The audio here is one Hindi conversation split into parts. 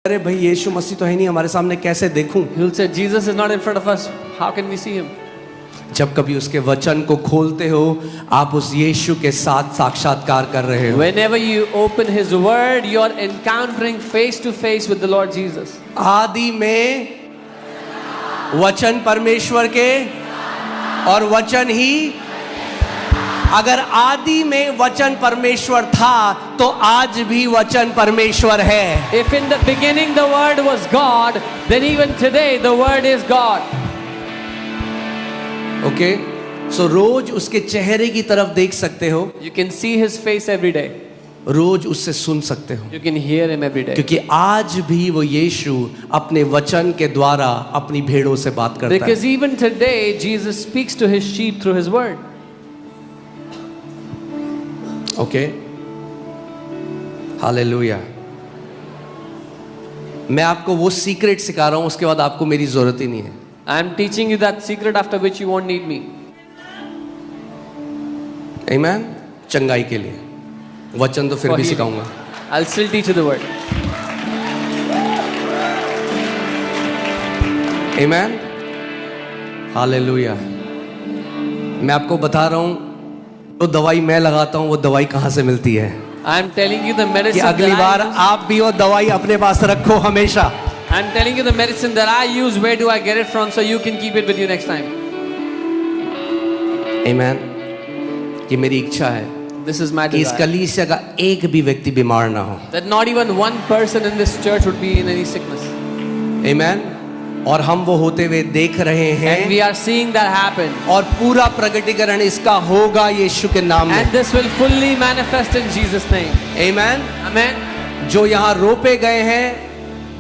अरे भाई यीशु मसीह तो है नहीं हमारे सामने, कैसे देखूं? He'll say, Jesus is not in front of us. How can we see him? जब कभी उसके वचन को खोलते हो, आप उस यीशु के साथ साक्षात्कार कर रहे हो। Whenever you open his word, you're encountering face to face with the Lord Jesus. आदि में वचन परमेश्वर के और वचन ही, अगर आदि में वचन परमेश्वर था तो आज भी वचन परमेश्वर है। If in the beginning the word was God, then even today the word is God. Okay, so रोज उसके चेहरे की तरफ देख सकते हो, You can see his face every day. रोज उससे सुन सकते हो, You can hear him every day. क्योंकि आज भी वो यीशु अपने वचन के द्वारा अपनी भेड़ों से बात करता Because है। even today Jesus speaks to his sheep through his word. Okay, hallelujah. मैं आपको वो सीक्रेट सिखा रहा हूं, उसके बाद आपको मेरी जरूरत ही नहीं है। I am teaching you that secret after which you won't need me. आमीन। चंगाई के लिए वचन तो फिर For भी healing. सिखाऊंगा। I'll still teach you the word. आमीन, हालेलुया। मैं आपको बता रहा हूं, तो दवाई मैं लगाता हूं वो दवाई कहां से मिलती है, I am telling you the कि medicine अगली that बार I use. आप भी वो दवाई अपने पास रखो हमेशा। I am telling you the medicine that I use. Where do I get it from? So you can keep it with you next time. आमीन। ये मेरी इच्छा है This is my कि इस desire. कलीसिया का एक भी व्यक्ति बीमार ना हो। That not even one person in this church would be in any sickness. आमीन। और हम वो होते हुए देख रहे And हैं, we are seeing that happen. और पूरा प्रकटीकरण इसका होगा यीशु के नाम में। And this will fully manifest in Jesus' name. आमीन। Amen. जो यहाँ रोपे गए हैं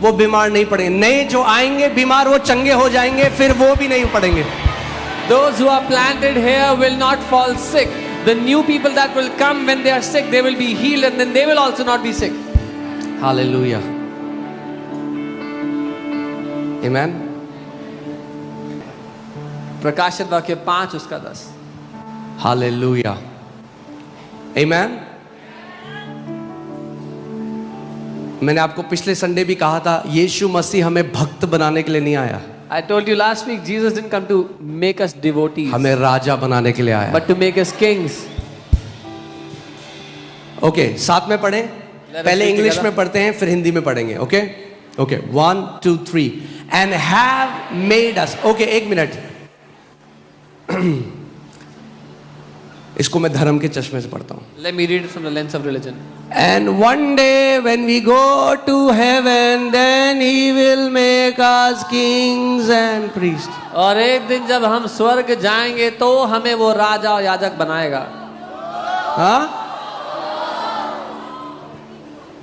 वो बीमार नहीं पड़ेंगे, नए जो आएंगे बीमार वो चंगे हो जाएंगे, फिर वो भी नहीं पड़ेंगे। Those who are planted here will not fall sick. The new people that will come, when they are sick, they will be healed, and then they will also not be sick. Hallelujah, आमीन। प्रकाशित वाक्य 5 उसका 10. हालेलुया, आमीन। मैंने आपको पिछले संडे भी कहा था, यीशु मसीह हमें भक्त बनाने के लिए नहीं आया, I told you last week, Jesus didn't come to make us devotees, हमें राजा बनाने के लिए आया। but to make us kings. Okay, साथ में पढ़ें। us पहले read इंग्लिश together. में पढ़ते हैं, फिर हिंदी में पढ़ेंगे। Okay okay, 1 2 3 and have made us. Okay, एक मिनट, इसको मैं धर्म के चश्मे से पढ़ता हूं। Let me read it from the lens of religion. And one day when we go to heaven, then he will make us kings and priests. और एक दिन जब हम स्वर्ग जाएंगे तो हमें वो राजा और याजक बनाएगा. हाँ,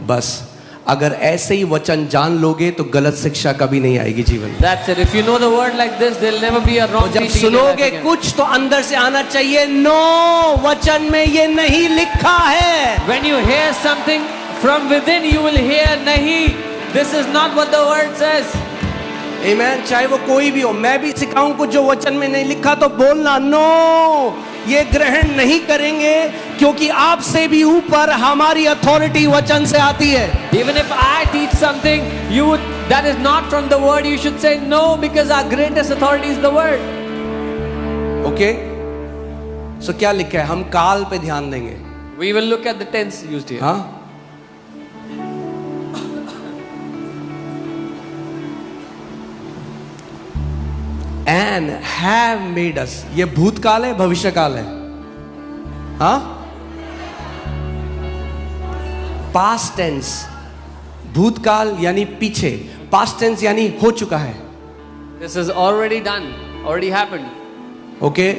बस अगर ऐसे ही वचन जान लोगे तो गलत शिक्षा कभी नहीं आएगी जीवन में। That's it. If you know the word like this, there'll never be a wrong जब teaching in your life सुनोगे again. कुछ तो अंदर से आना चाहिए, नो वचन में ये नहीं लिखा है। When you hear something from within, you will hear, nahi, this is not what the word says. आमीन। चाहे वो कोई भी हो, मैं भी सिखाऊं कुछ जो वचन में नहीं लिखा तो बोलना, नो ये ग्रहण नहीं करेंगे, क्योंकि आपसे भी ऊपर हमारी अथॉरिटी वचन से आती है। Even if I teach something, that is not from the word, you should say no, because our greatest authority is the word. Okay, so क्या लिखा है? हम काल पे ध्यान देंगे। We will look at the tense used here. हाँ, and have made us, ये भूतकाल है भविष्यकाल है? हाँ, पास्ट टेंस। भूतकाल यानी पीछे, पास्ट टेंस यानी हो चुका है। This is already done, already happened. Okay,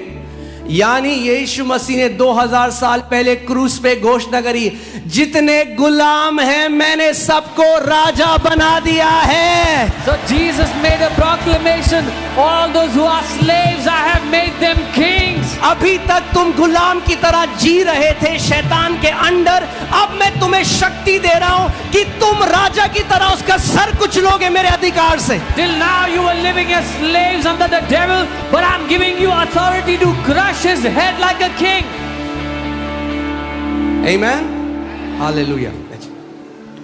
यानी यीशु मसीह ने 2000 साल पहले क्रूस पे घोषणा करी, जितने गुलाम हैं मैंने सबको राजा बना दिया है। So Jesus made a proclamation, all those who are slaves, I have made them kings. अभी तक तुम गुलाम की तरह जी रहे थे शैतान के अंडर, अब मैं तुम्हें शक्ति दे रहा हूं कि तुम राजा की तरह उसका सर कुचलोगे मेरे अधिकार से। Till now you were living as slaves under the devil, but I'm giving you authority to crush his head like a king. Amen. Hallelujah.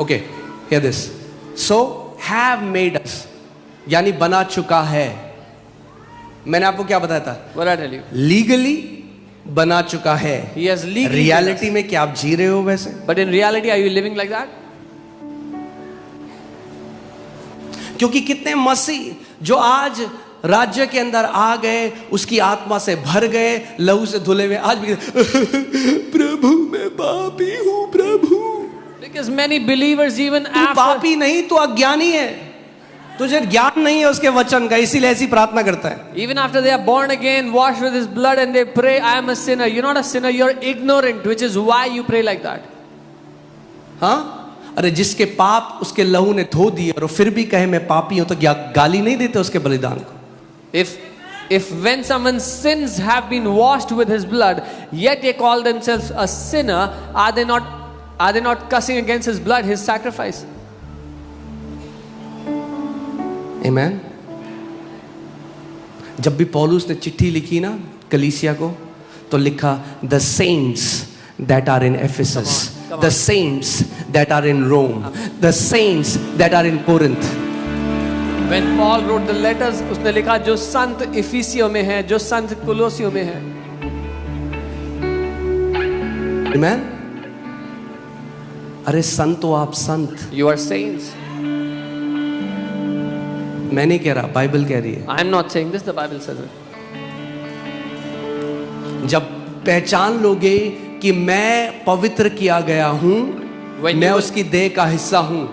Okay, hear this. So have made us, यानी बना चुका है। मैंने आपको क्या बताया था? What did I tell you? Legally बना चुका है। He has legally reality made में क्या आप जी रहे हो वैसे? us. But in reality, are you living like that? क्योंकि कितने मसीह जो आज राज्य के अंदर आ गए, उसकी आत्मा से भर गए, लहू से धुले हुए, आज भी प्रभु मैं पापी हूं प्रभु। Because many believers even तू after पापी नहीं, तू अज्ञानी है, तुझे ज्ञान नहीं है उसके वचन का, इसीलिए ऐसी प्रार्थना करता है। even after they are born again, washed with His blood, and they pray, "I am a sinner." You're not a sinner. You're ignorant, which is why you pray like that. हाँ, अरे जिसके पाप उसके लहू ने धो दिए और फिर भी कहे मैं पापी हूं, तो क्या गाली नहीं देते उसके बलिदान को? If when someone's sins have been washed with His blood, yet they call themselves a sinner, are they not cussing against His blood, His sacrifice? Amen. जब भी पौलुस ने चिट्ठी लिखी ना कलीसिया को, तो लिखा the saints that are in Ephesus, Come on. the saints that are in Rome, the saints that are in Corinth. When Paul wrote the letters, उसने लिखा जो संत इफिसियों में है, जो संत कुलोसियों में है। Amen. अरे संत हो आप, संत। You are saints. मैं नहीं कह रहा, बाइबल कह रही है। I am not saying this, the Bible says it. जब पहचान लोगे कि मैं पवित्र किया गया हूं, When मैं you- उसकी देह का हिस्सा हूं,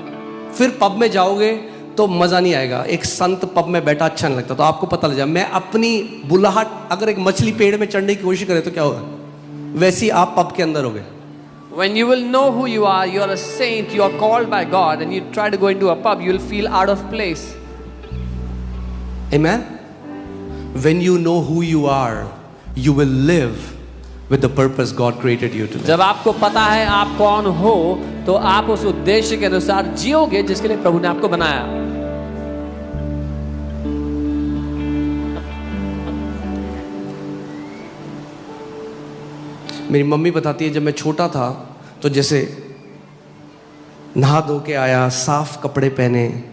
फिर पब में जाओगे तो मजा नहीं आएगा। एक संत पब में बैठा अच्छा नहीं लगता, तो आपको पता लग जाए मैं अपनी बुलाहट, अगर एक मछली पेड़ में चढ़ने की कोशिश करे तो क्या होगा, वैसे आप पब के अंदर होगे। When you will know who you are a saint, you are called by God, and you try to go into a pub, you will feel out of place. Amen. When you know who you are, you will live with the purpose God created you to live. जब आपको पता है आप कौन हो, तो आप उस उद्देश्य के अनुसार जियोगे जिसके लिए प्रभु ने आपको बनाया। मेरी मम्मी बताती है जब मैं छोटा था तो जैसे नहा धो के आया, साफ कपड़े पहने,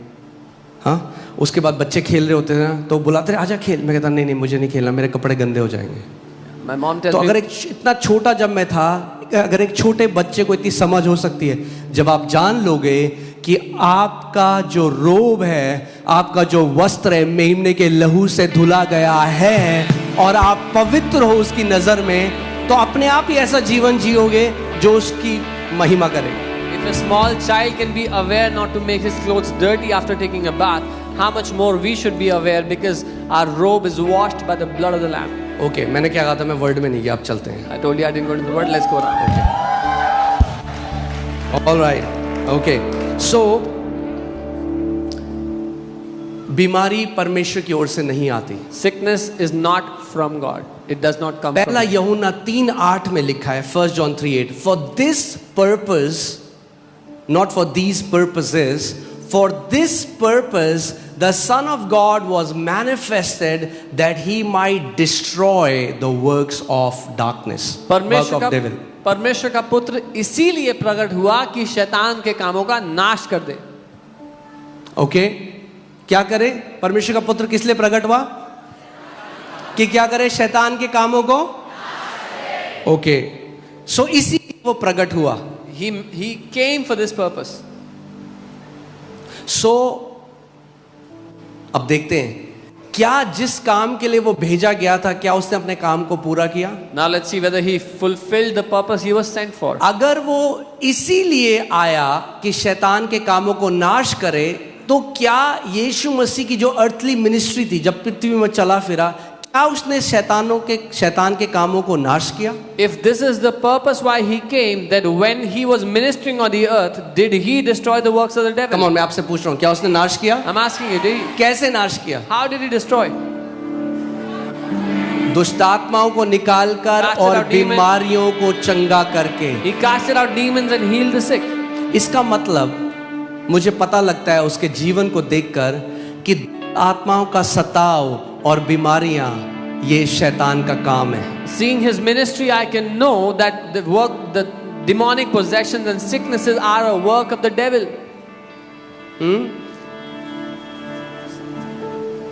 हाँ, उसके बाद बच्चे खेल रहे होते थे ना, तो बुलाते रहे आजा खेल, मैं कहता नहीं नहीं मुझे नहीं खेलना, मेरे कपड़े गंदे हो जाएंगे। My mom tells तो me, अगर एक इतना छोटा जब मैं था, अगर एक छोटे बच्चे को इतनी समझ हो सकती है, जब आप जान लोगे कि आपका जो रोब है, आपका जो वस्त्र है, मेमने के लहू से धुला गया है और आप पवित्र हो उसकी नजर में, तो अपने आप ही ऐसा जीवन जियोगे जो उसकी महिमा करेगा। if a small child can be aware not to make his clothes dirty after taking a bath, how much more we should be aware because our robe is washed by the blood of the Lamb. Okay, मैंने क्या कहा था, मैं वर्ड में नहीं गया, आप चलते हैं। I told you I didn't go into the word. Let's go now. All right, okay. So बीमारी परमेश्वर की ओर से नहीं आती। Sickness is not from God. It does not come from पहला God. यूहन्ना 3:8 में लिखा है, 1 John 3:8, for this purpose, not for these purposes, for this purpose the Son of God was manifested that he might destroy the works of darkness, work of devil. परमेश्वर का पुत्र इसीलिए प्रकट हुआ कि शैतान के कामों का नाश कर दे। ओके, क्या करे? परमेश्वर का पुत्र किस लिए प्रकट हुआ? कि क्या करे? शैतान के कामों को। ओके, सो इसी वो प्रकट हुआ। He came for this purpose. सो अब देखते हैं क्या जिस काम के लिए वो भेजा गया था, क्या उसने अपने काम को पूरा किया? Now let's see whether he fulfilled the purpose he was sent for. अगर वो इसीलिए आया कि शैतान के कामों को नाश करे, तो क्या यीशु मसीह की जो अर्थली मिनिस्ट्री थी, जब पृथ्वी में चला फिरा, क्या उसने शैतान के कामों को नाश किया? If this is the purpose why he came, that when he was ministering on the earth, did he destroy the works of the devil? Come on, मैं आपसे पूछ रहा हूं, क्या उसने नाश किया? I'm asking you, did he? कैसे नाश किया? How did he destroy? दुष्ट आत्माओं को निकालकर Cast और out demons. बीमारियों को चंगा करके। He casted out demons and healed the sick. इसका मतलब मुझे पता लगता है उसके जीवन को देखकर कि आत्माओं का सताव और बीमारियां ये शैतान का काम है। Seeing his ministry, I can know that the demonic possessions and sicknesses are a work of the devil.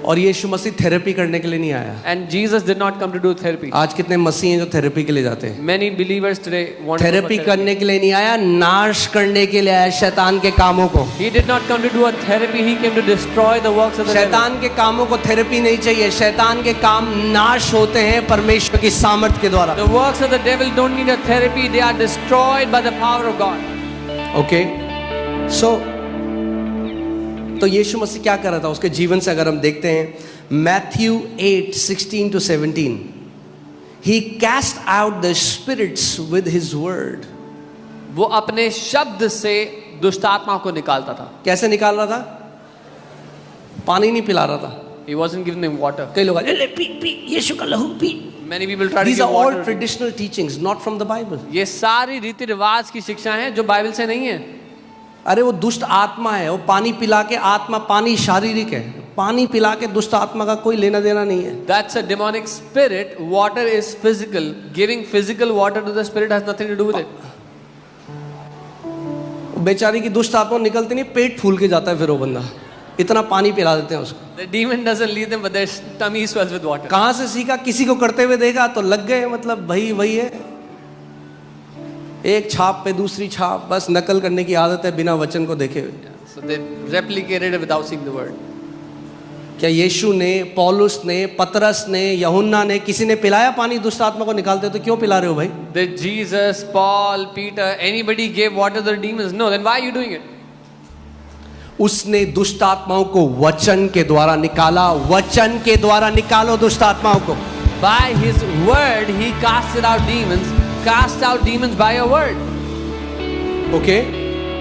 और यीशु मसीह थेरेपी करने के लिए नहीं आया। And Jesus did not come to do therapy. आज कितने मसीह हैं जो थेरेपी के लिए जाते हैं? Many believers today want to go for therapy therapy. करने के लिए नहीं आया, नाश करने के लिए आया शैतान के कामों को। He did not come to do a therapy. He came to destroy the works of the devil. शैतान के कामों को थेरेपी नहीं चाहिए। शैतान के काम नाश होते हैं परमेश्वर की सामर्थ के द्वारा। The works of the devil don't need a therapy. They are destroyed by the power of God. Okay, so तो यीशु मसीह क्या कर रहा था उसके जीवन से अगर हम देखते हैं, Matthew 8:16-17, he cast out the spirits with his word. वो अपने शब्द से दुष्ट आत्माओं को निकालता था। कैसे निकाल रहा था? पानी नहीं पिला रहा था। He wasn't giving them water. कई लोग ले पी पी यीशु का लहू P. Many people try to These give are all water. traditional teachings, not from the Bible. ये सारी रीति रिवाज की शिक्षा है जो बाइबल से नहीं है। अरे वो दुष्ट आत्मा है, वो पानी पिला के आत्मा, पानी शारीरिक है, पानी पिला के दुष्ट आत्मा का कोई लेना देना नहीं है। That's a demonic spirit. Water is physical. Giving physical water to the spirit has nothing to do with it. बेचारी की दुष्ट आत्मा निकलती नहीं, पेट फूल के जाता है फिर वो बंदा, इतना पानी पिला देते हैं उसको। The demon doesn't leave them, but their tummy swells with water. कहाँ से सीखा? किसी को करते हुए देखा तो लग गए, मतलब वही है, एक छाप पे दूसरी छाप, बस नकल करने की आदत है बिना वचन को देखे हुए। So they replicated it without seeing the word. क्या यीशु ने, पौलुस ने, पतरस ने, यूहन्ना ने, किसी ने पिलाया पानी दुष्ट आत्मा को निकालते? तो क्यों पिला रहे हो भाई? Did Jesus, Paul, Peter, anybody gave water to the demons? No. Then why are you doing it? उसने दुष्ट आत्माओं को वचन के द्वारा निकाला। वचन के द्वारा निकालो दुष्ट आत्माओं को। By his word, he casted out demons. Cast out demons by your word. Okay,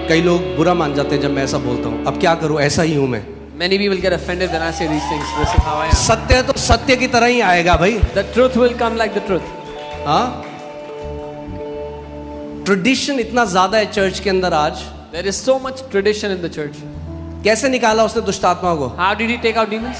कई लोग बुरा मान जाते हैं जब मैं ऐसा बोलता हूँ। अब क्या करूँ, ऐसा ही हूँ मैं। Many people get offended when I say these things. This is how I am. सत्य तो सत्य की तरह ही आएगा भाई। The truth will come like the truth. हाँ, ट्रेडिशन इतना ज्यादा है चर्च के अंदर आज। There is so much tradition in the church. कैसे निकाला उसने दुष्ट आत्माओं को? How did he take out demons?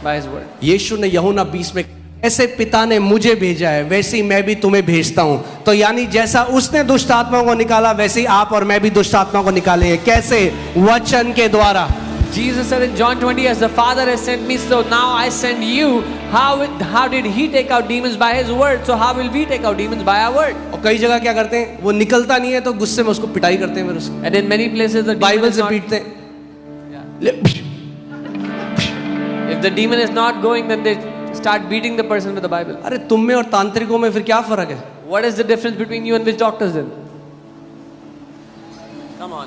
By his word. यीशु ने यूहन्ना 20 में, ऐसे पिता ने मुझे भेजा है वैसे ही मैं भी तुम्हें भेजता हूं। तो यानी जैसा उसने दुष्ट आत्माओं को निकाला वैसे ही आप और मैं भी दुष्ट आत्माओं को निकालेंगे। कैसे? वचन के द्वारा। Jesus said in John 20, as the Father has sent me, so now I send you. How did he take out demons? By his word. So how will we take out demons? By our word. और कई जगह क्या करते हैं, वो निकलता नहीं है तो गुस्से में उसको पिटाई करते हैं फिर उसको। And in many places the demon Bible is से not, पीटते हैं। if the demon is not going, then they start beating the person with the Bible. अरे तुम में और तांत्रिकों में फिर क्या फर्क है? What is the difference between you and witch doctors then? Come on.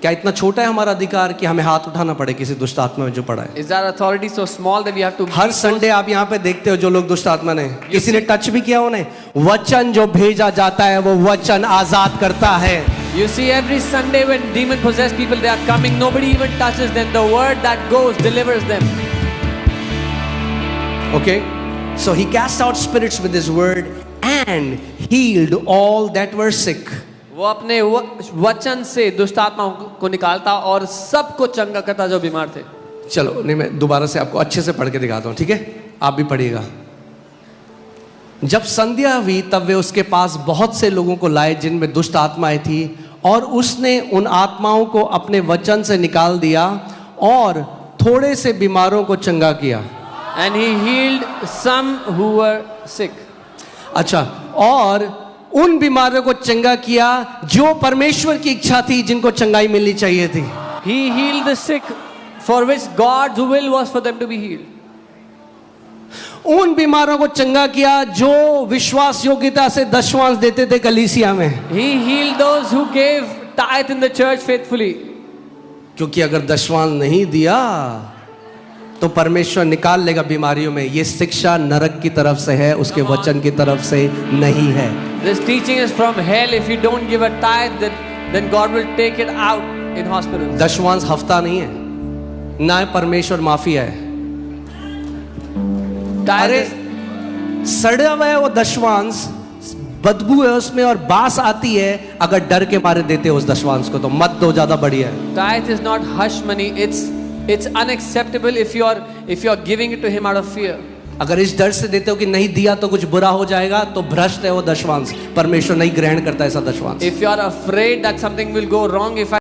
क्या इतना छोटा है हमारा अधिकार कि हमें हाथ उठाना पड़े किसी दुष्ट आत्मा में जो पड़ा है? Is our authority so small that we have to? Her Sunday आप यहाँ पे देखते हो जो लोग दुष्ट आत्मा ने, किसी ने टच भी किया उन्हें? वचन जो भेजा जाता है वो वचन आजाद करता है। You see, every Sunday when demon possessed people, they are coming. Nobody even touches them. The word that goes delivers them. Okay, so he cast out spirits with his word and healed all that were sick. वो अपने वचन से दुष्ट आत्माओं को निकालता और सबको चंगा करता जो बीमार थे। चलो नहीं, मैं दोबारा से आपको अच्छे से पढ़ के दिखाता हूँ, ठीक है? आप भी पढ़िएगा। जब संध्या हुई तब वे उसके पास बहुत से लोगों को लाए जिनमें दुष्ट आत्माएं थी, और उसने उन आत्माओं को अपने वचन से निकाल दिया और थोड़े से बीमारों को चंगा किया। And he healed some who were sick. अच्छा, और उन बीमारों को चंगा किया जो परमेश्वर की इच्छा थी, जिनको चंगाई मिलनी चाहिए थी। He healed the sick for which God's will was for them to be healed. उन बीमारों को चंगा किया जो विश्वास योग्यता से दशवांश देते थे कलीसिया में। He healed those who gave tithe in the church faithfully. क्योंकि अगर दशवांश नहीं दिया तो परमेश्वर निकाल लेगा बीमारियों में। ये शिक्षा नरक की तरफ से है, उसके वचन की तरफ से नहीं है। This teaching is from hell. If you don't give a tithe, then God will take it out in hospitals. दशवांश हफ्ता नहीं है, ना है परमेश्वर माफिया है। Tithe अरे is, सड़ा हुआ है वो दशवांश, बदबू है उसमें और बास आती है। अगर डर के मारे देते हो उस दशवांश को तो मत दो, ज्यादा बढ़िया है। tithe is not hush money. It's unacceptable if you are giving it to him out of fear. अगर इस डर से देते हो कि नहीं दिया तो कुछ बुरा हो जाएगा तो भ्रष्ट है वो दशवांश। परमेश्वर नहीं ग्रहण करता ऐसा दशवांश। If you are afraid that something will go wrong if